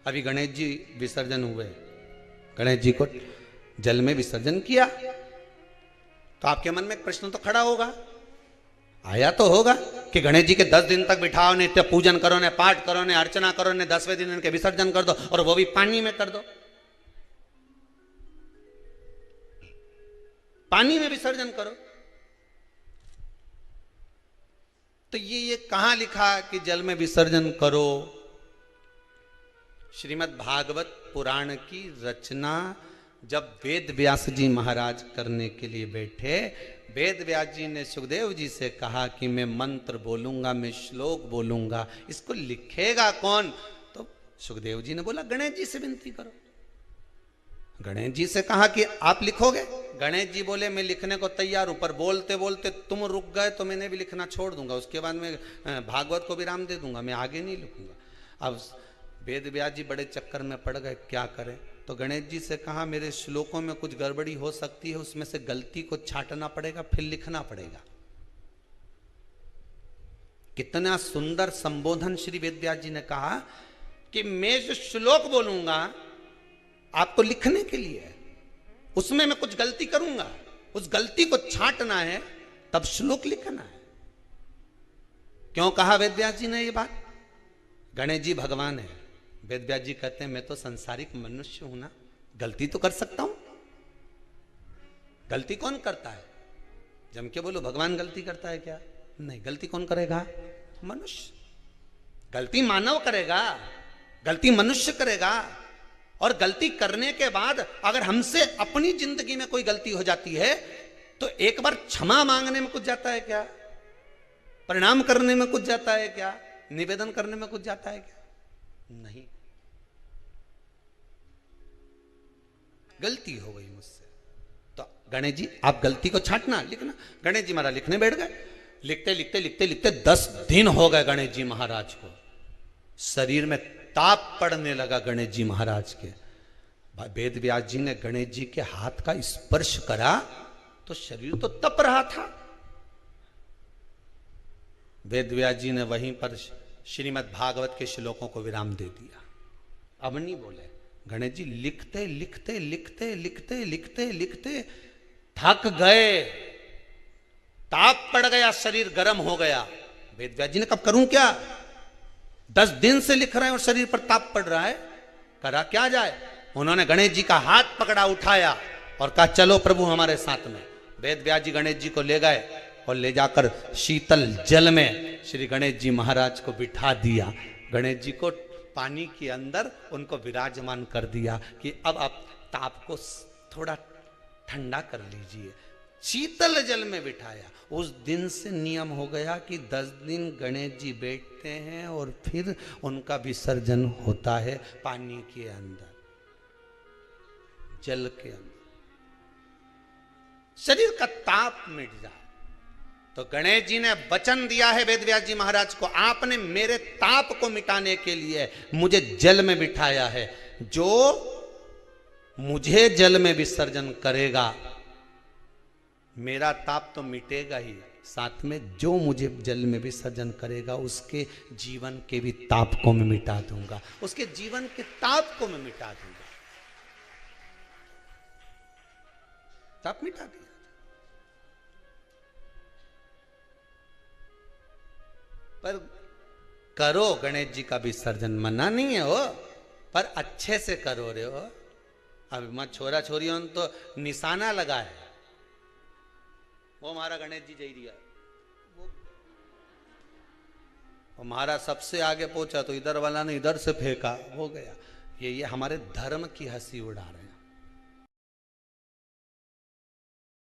अभी गणेश जी विसर्जन हुए, गणेश जी को जल में विसर्जन किया, तो आपके मन में एक प्रश्न तो खड़ा होगा, आया तो होगा कि गणेश जी के 10 दिन तक बिठाओ, नित्य पूजन करो, ने पाठ करो, ने अर्चना करो, ने 10वें दिन इनके विसर्जन कर दो, और वो भी पानी में कर दो, पानी में विसर्जन करो। तो ये कहां लिखा कि जल में विसर्जन करो? श्रीमद् भागवत पुराण की रचना जब वेद व्यास जी महाराज करने के लिए बैठे, वेद व्यास जी ने सुखदेव जी से कहा कि मैं मंत्र बोलूंगा, मैं श्लोक बोलूंगा, इसको लिखेगा कौन? तो सुखदेव जी ने बोला गणेश जी से विनती करो। गणेश जी से कहा कि आप लिखोगे? गणेश जी बोले मैं लिखने को तैयार हूं, पर बोलते बोलते तुम रुक गए तो मैंने भी लिखना छोड़ दूंगा, उसके बाद मैं भागवत को विराम दे दूंगा, मैं आगे नहीं लिखूंगा। अब वेद व्यास जी बड़े चक्कर में पड़ गए, क्या करें? तो गणेश जी से कहा मेरे श्लोकों में कुछ गड़बड़ी हो सकती है, उसमें से गलती को छांटना पड़ेगा, फिर लिखना पड़ेगा। कितना सुंदर संबोधन श्री वेद व्यास जी ने कहा कि मैं जो श्लोक बोलूंगा आपको लिखने के लिए है, उसमें मैं कुछ गलती करूंगा, उस गलती को छांटना है, तब श्लोक लिखना है। क्यों कहा वेद व्यास जी ने ये बात? गणेश जी भगवान है, वेद व्यास जी कहते हैं मैं तो संसारिक मनुष्य हूं ना, गलती तो कर सकता हूं। गलती कौन करता है? जम के बोलो भगवान गलती करता है क्या? नहीं, गलती कौन करेगा? मनुष्य। गलती मानव करेगा, गलती मनुष्य करेगा। और गलती करने के बाद अगर हमसे अपनी जिंदगी में कोई गलती हो जाती है तो एक बार क्षमा मांगने में कुछ जाता है क्या? प्रणाम करने में कुछ जाता है क्या? निवेदन करने में कुछ जाता है क्या? नहीं। गलती हो गई मुझसे, तो गणेश जी आप गलती को छांटना, लिखना। गणेश जी महाराज लिखने बैठ गए, लिखते लिखते लिखते लिखते 10 दिन हो गए गणेश जी महाराज को। शरीर में ताप पड़ने लगा गणेश जी महाराज के। वेद व्यास जी ने गणेश जी के हाथ का स्पर्श करा तो शरीर तो तप रहा था। वेद व्यास जी ने वहीं पर श्रीमद् भागवत के श्लोकों को विराम दे दिया, अब नहीं बोले। गणेश जी लिखते लिखते लिखते लिखते लिखते लिखते थक गए, ताप पड़ गया, शरीर गर्म हो गया। वेद व्यास जी ने कब करूं क्या? 10 दिन से लिख रहे हैं और शरीर पर ताप पड़ रहा है, करा क्या जाए? उन्होंने गणेश जी का हाथ पकड़ा, उठाया और कहा चलो प्रभु हमारे साथ में। वेद व्यास जी गणेश जी को ले गए और ले जाकर शीतल जल में श्री गणेश जी महाराज को बिठा दिया। गणेश जी को पानी के अंदर उनको विराजमान कर दिया कि अब आप ताप को थोड़ा ठंडा कर लीजिए। शीतल जल में बिठाया। उस दिन से नियम हो गया कि 10 दिन गणेश जी बैठते हैं और फिर उनका विसर्जन होता है पानी के अंदर, जल के अंदर, शरीर का ताप मिट जाए। तो गणेश जी ने वचन दिया है वेद व्यास जी महाराज को, आपने मेरे ताप को मिटाने के लिए मुझे जल में बिठाया है। जो मुझे जल में विसर्जन करेगा मेरा ताप तो मिटेगा ही, साथ में जो मुझे जल में विसर्जन करेगा उसके जीवन के भी ताप को मैं मिटा दूंगा, उसके जीवन के ताप को मैं मिटा दूंगा। ताप मिटा दिया। पर करो गणेश जी का विसर्जन, मना नहीं है हो, पर अच्छे से करो रे हो। अब मैं छोरा छोरियों ने तो निशाना लगा है, वो हमारा गणेश जी जय रिया, वो हमारा सबसे आगे पहुंचा तो इधर वाला ने इधर से फेंका, हो गया। ये हमारे धर्म की हंसी उड़ा रहे हैं।